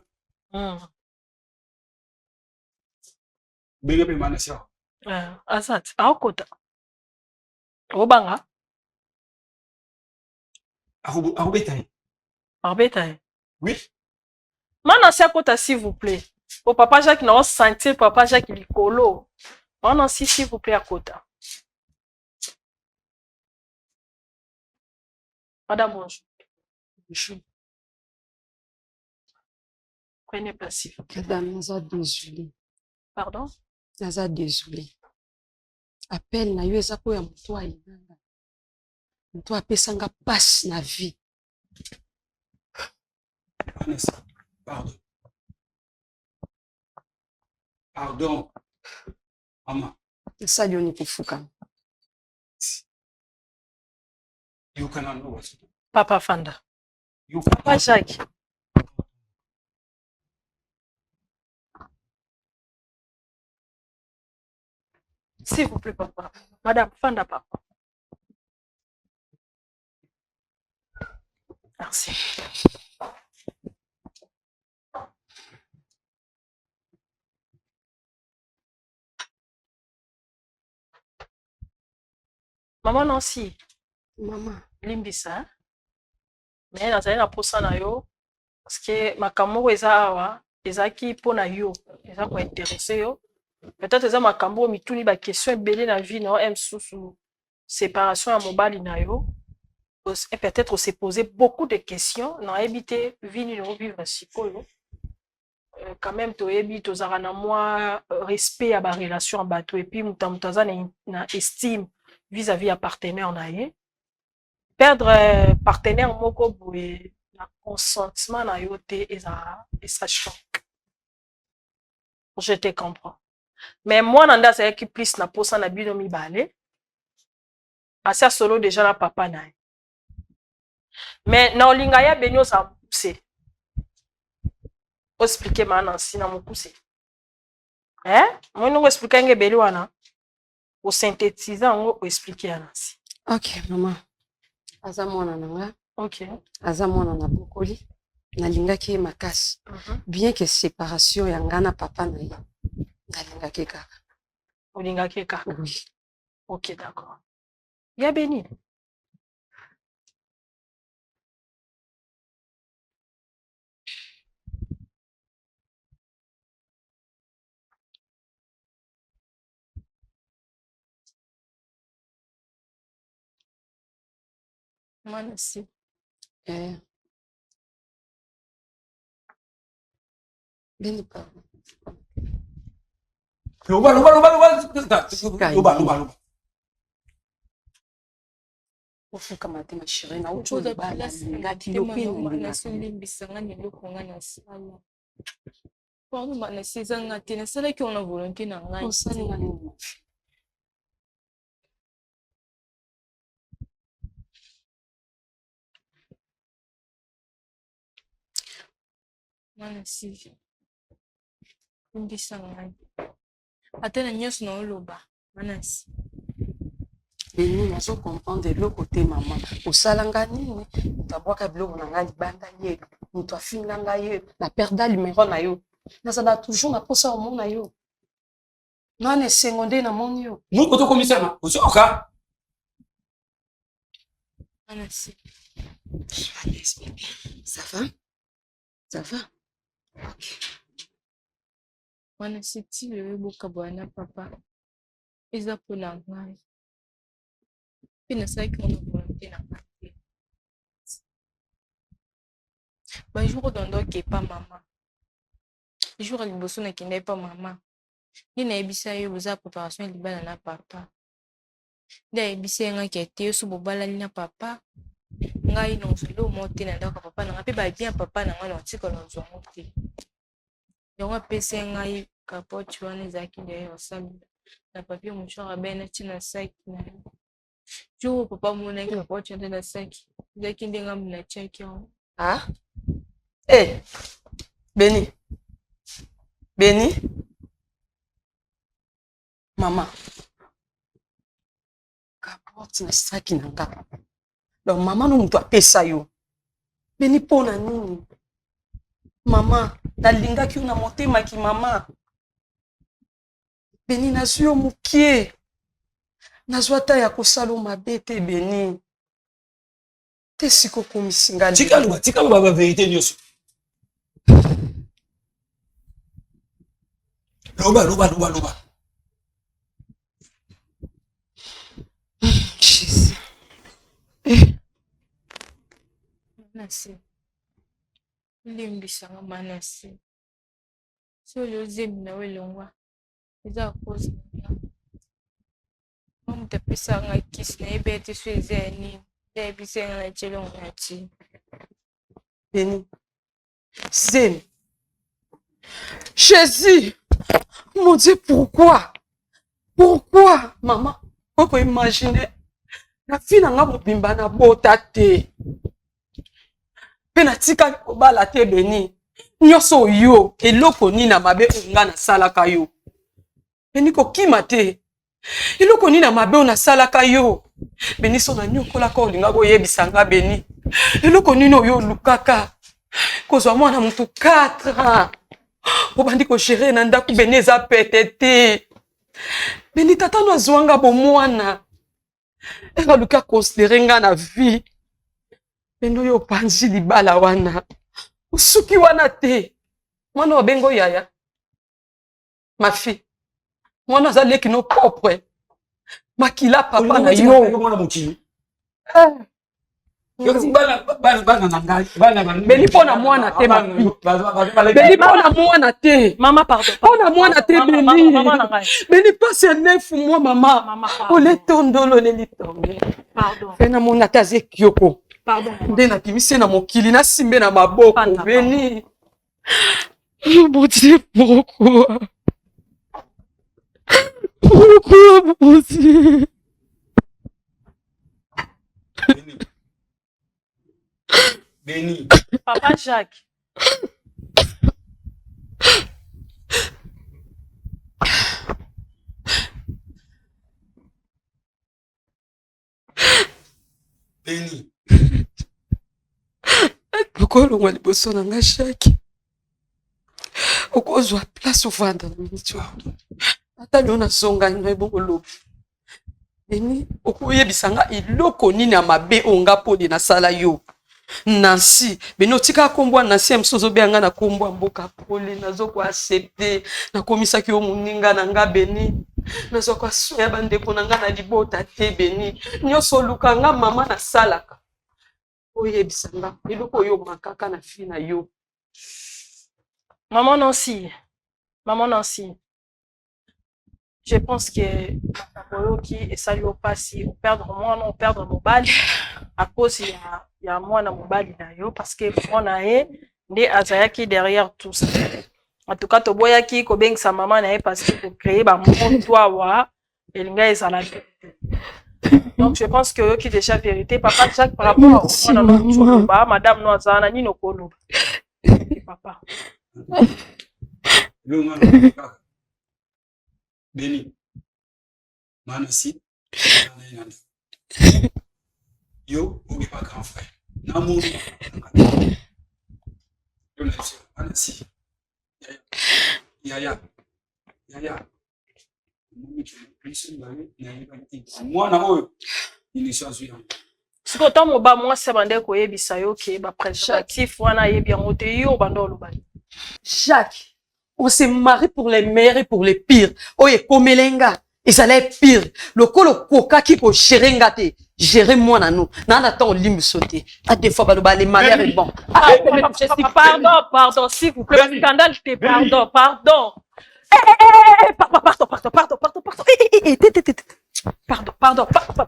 bege pe mana sia Azat, akota. Obanga? Arobetaye. Arbetaye? Oui. Mana si akota, s'il vous plaît. Au papa Jacques, n'a pas senti papa Jacques likolo. Mana si, s'il vous plaît, akota. Madame, bonjour. Bonjour. Prenez place, s'il vous plaît. Madame, nous a désolé. Pardon? Nous a désolé. Appel na yo eza ko ya moto alinganga. Moto apesanga passe na vie. Vanessa, pardon. Pardon. Maman. Ça lui on kufuka. You cannot know what. Papa Fanda. You Papa Jacques. S'il vous plaît, papa. Madame, Fanda, papa. Merci. Maman Nancy. Maman. Limbisa. Mais nazali na posa na yo. Parce que makambo eza awa. Ezaki po na yo. Eza ko intéressé yo. Peut-être eza makambo mituni ba question ebele na vie na yo sous séparation à mobali na yo. Et peut-être se poser beaucoup de questions na éviter vie ni vivre sikoyo. Quand même to ebi to zara na moi respect à ba relation bato et puis mutaza na estime vis-à-vis à partenaire na ye. Perdre partenaire moko boye na consentement na yo te et ça choque. Je te comprends. Mais moi nanda c'est qui plus na posa na bino mibale. Asa solo déjà na papa na. Mais na olinga ya benyo sa poussé. Expliquer maintenant si na mokuse. Moi non expliquer nge beli wana. O synthétiser ngo expliquer anasi. OK, maman. Aza mwana nanga. OK. Aza mwana na bokoli. Nalingaki ye makasi. Bien que séparation ya ngana papa na ye. Nalingaki kaka. Olingaki kaka. Oui. OK, d'accord. Ya béni. Merci. Beni pa. Loba. Ofuka matema chérie na ucho de bala ngati yopini na solimbisanga niloko nga na sala. Pardon na sizanga te na sala ki on a volonté na ngai. Osali ngani. Mana si. Mbisanga. Atena nyos na oloba. Mana si. Beni nazo comprendre le côté maman. Osalanga nini? Tabwaka biloko na ngai banda ye. Muto afinga ngai na perda numéro na yo. Nazala toujours na posa au na yo. Nane seconde na mon yo. Nous koto commissaire, ozoka. Mana si. Ça va? Ça va? Wana siti le boka bwana papa. Eza pona ngai. Pina saki mona volonté na ngai. Ba jour dondo ke pa mama. Jour liboso na kende pa mama. Ni na ebisa yo boza préparation libala na papa. Nda ebisa nga ke te so bobala na papa. Ngai non solo monte na ndako papa na pe ba bien papa na nga na tika na zongo te. Yonga pese ngai capote wana zaki de osami na papier mouchoir abena tina saki na. Jo papa mona ki capote na saki. Zaki ndenga mna check yo. Ah? Eh. Beni. Beni. Mama. Capote na saki na nga. Donc maman no mtu apesa yo. Beni pona nini? Mama, nalingaki una motema ki mama. Beni nazwi yo mokie. Nazwi ata ya kosala mabe te Beni. Te siko komisinga. Tika luba ba vérité nyonso. Loba. Jesus. Nasi. Limbisa nga manasi. So le zemi na welongwa. Eza cause na. Mama tapesa nga kiss na ebete so ezeni. Ebisa nga na chelo ngati. Beni. Zemi. Jésus. Mon Dieu, pourquoi? Pourquoi, maman? On peut imaginer. La fille n'a pas bimba na bota te. Pena tika kobala te Beni. Nyoso yo eloko ni na mabe unga na salaka yo. Beni ko kima te. Eloko ni na mabe una salaka yo. Beni so na nyokola ko linga go yebisanga Beni. Eloko ni no yo lukaka. Kozwa mwana mutu 4 ans. Obandi ko gérer na ndaku Beni eza pete te. Beni tata no azwanga bo mwana. Eka luka considérer nga na vie. Beno yo panzi libala wana. Usuki wana te. Mwana obengo yaya. Ma fille. Mwana za leki no propre. Makila papa na yo. Mwana mukili. Bana na ngai. Beni pona mwana te ma fille. Beni pona mwana te. Mama pardon. Pona mwana te Beni. Beni passe 9 mois mama. Ole tondolo le litombe. Pardon. Fena mona taze kyoko. Pardon. Nde na kimise na mokili na simbe na maboko Beni. Mon Dieu, pourquoi? Pourquoi, mon Dieu? Beni. Papa Jacques. Beni. Okolongwa liboso na nga Jacques. Okozwa place ovanda na miti wako. Ata leo nazonga na ebongo lobi. Beni okoyebisanga eloko nini ya mabe onga poli na sala yo. Nancy, Beni otika kombwa Nancy msozo beanga na kombwa mboka poli nazo ko accepter na komisaki yo muninga na nga Beni. Nazo ko soya bandeko na nga na libota te Beni. Nyoso luka nga mama na salaka. Oyebisanga eloko yo makaka na fi na yo. Maman Nancy. Je pense que qui et ça lui passe on perdre moi non perdre mon bal à cause il y a moi na mobali na yo parce que on a ndé azayaki derrière tout ça. En tout cas to boyaki ko beng sa maman na parce que pour créer ba monde toi wa elinga ezala. Donc je pense que qui déjà vérité papa Jacques par rapport à on a madame no azana ni no kolo. Papa. Beni. Manasi. Yo, on n'est pas grand frère. Namour. Manasi. Yaya. Moi, na il est changé. Si autant mo ba moi c'est bande ko yebisa yo ke ba préservatif wana yebi yango te yo bando lo bali. Jacques, on s'est marié pour les meilleurs et pour les pires. Oye, komelenga, et ça allait pire. Le kolo koka qui ko gérer gérer moi na nous. Nana temps lim sauter. À des fois baloba les malheurs est bon. Pardon, s'il vous plaît, scandale, pardon.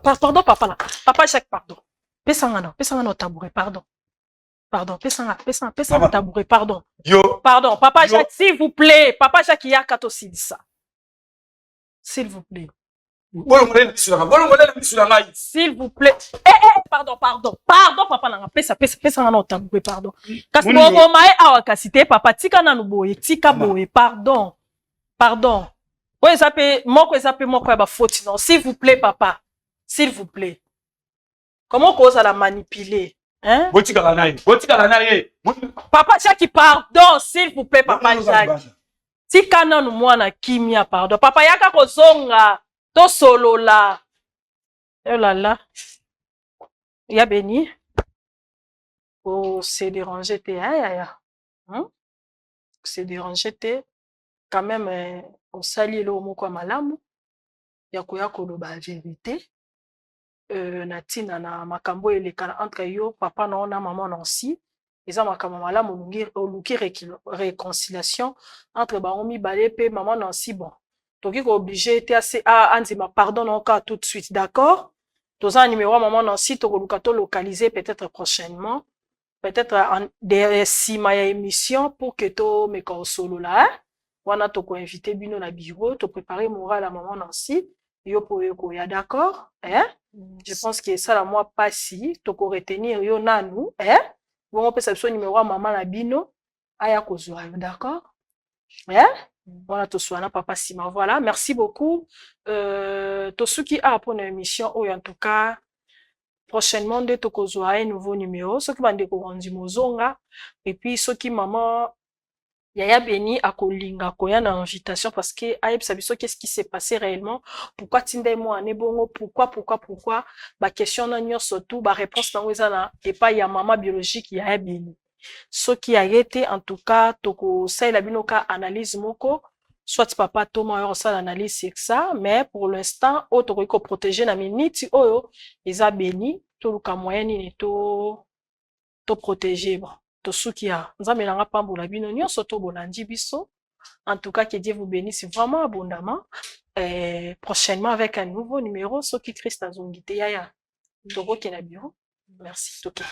Pardon, papa là. Papa Jacques, pardon. Pesangano tabouret, pardon. Pesanga tabouret, pardon. Yo. Pardon, papa Jacques, s'il vous plaît. Papa Jacques, il y a 14 ça. S'il vous plaît. S'il vous plaît. Pardon, papa nanga pesa ngana tabouret, pardon. Kasi ngoma awa kasite papa tika na nuboye, tika boye, pardon. Ouais, ça peut moko ba faute non, s'il vous plaît papa. S'il vous plaît. Comment cause à la manipuler? Hein? Papa Jacques, pardon, s'il vous plaît, papa Jacques. Si kana nous mwana kimia, pardon. Papa yaka kozonga, to solo la. Oh là là. Ya béni. Oh, c'est dérangé, c'est dérangé, quand même, on salit le mot comme malamu. Yakoya koloba vérité. Natina na makambo elekana entre yo papa na maman Nancy eza makambo malamu oluki réconciliation entre baomi balé pe maman Nancy bon toki ko obligé été assez anzima pardon encore tout de suite, d'accord. Toza numéro maman Nancy to koluka to localiser peut-être prochainement, peut-être des sima ya émission pour que to me ko solo là wana to ko inviter bino na bureau to préparer moral à maman Nancy yo po yo ya, d'accord, hein. Je pense que ça la moi pas si to ko retenir yo nanu, hein. Bon on peut savoir numéro à maman la bino aya ko zo, d'accord, hein. Voilà to soana papa sima, voilà, merci beaucoup. To suki a pour une émission ou en tout cas prochainement de to ko zo un nouveau numéro ce qui bande ko rendu mozonga et puis ce qui maman Yaya Béni a kolinga koya na invitation parce que aïe sabiso qu'est-ce qui s'est passé réellement, pourquoi tinde moi ne bongo, pourquoi ba question na nyo surtout ba réponse na wezana et pas ya maman biologique Yaya Béni ce qui a été en tout cas toko ça la binoka analyse moko soit papa Thomas yo ça l'analyse c'est ça, mais pour l'instant auto ko protéger na minute oyo Yaya Béni to luka moyen ni to protéger bon. Tosukia, nzambe nanga pambola bino nyonso to bolandi biso. En tout cas, que Dieu vous bénisse vraiment abondamment. Prochainement avec un nouveau numéro, Soki Christ azongite yaya. Togo kena bureau. Merci. Toki.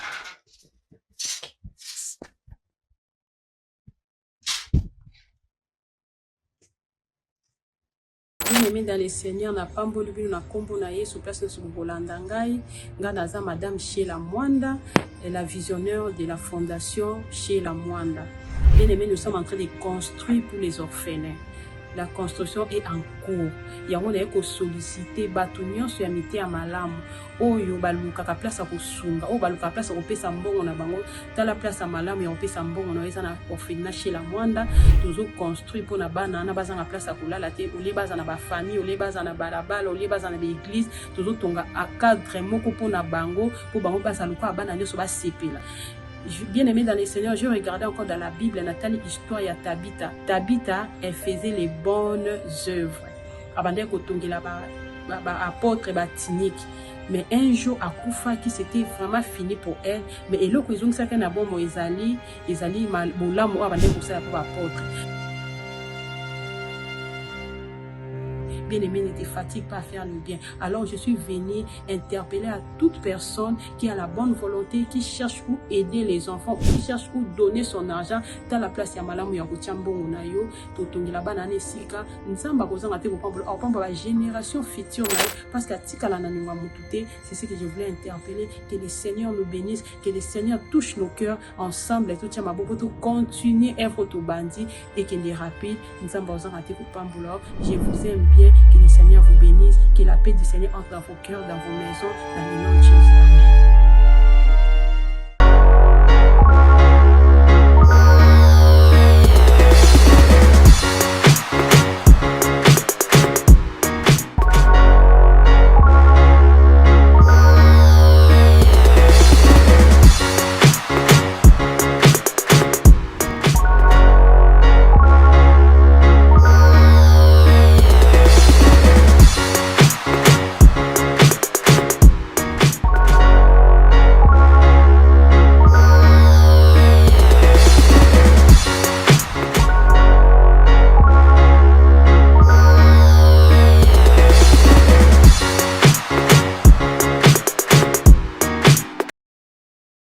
Bien-aimé dans les seigneurs, na pamboli bino na kombo na Yesu place na subolanda ngai, nga naza madame Sheila Mwanda, la visionnaire de la fondation Sheila Mwanda. Bien-aimé, nous sommes en train de construire pour les orphelins. La construction est en cours. Yango na yeko solliciter batu nyonso ya mite ya malamu. Oyo baluka ka place ko sunga, o baluka place ko pesa mbongo na bango, tala place malamu ya pesa mbongo na eza na orphelinat chez la Mwanda, tozo construire pour na bana na bazanga place ko lala te, ole baza na ba famille, ole baza na balabala, ole baza na l'église, tozo tonga a cadre moko pour na bango, pour bango baza luka bana nyoso ba sepela. Bien aimé dans les seigneurs, je regardais encore dans la Bible, Nathalie, histoire ya Tabitha. Tabitha, elle faisait les bonnes œuvres. Abandé kotongela ba apôtre ba tinique. Mais un jour à Koufa qui c'était vraiment fini pour elle, mais elle ko izong saka na bombo ezali mal bolamu abandé ko sala pour apôtre. Bien-aimé, ne te fatigue pas à faire le bien. Alors je suis venue interpeller à toute personne qui a la bonne volonté, qui cherche où aider les enfants, qui cherche où donner son argent dans la place ya malamu ya kotiambongo na yo, totongi la banane sika, nzamba kozanga te kopamba la génération future na yo, parce que tika la nanunga mutute, c'est ce que je voulais interpeller, que le Seigneur nous bénisse, que le Seigneur touche nos cœurs ensemble, et tout tient ma bobo, tout continue un photo bandit, et qu'il est rapide, nzamba kozanga te kopamba, je vous aime bien. Que le Seigneur vous bénisse, que la paix du Seigneur entre dans vos cœurs, dans vos maisons, dans le nom de Jésus.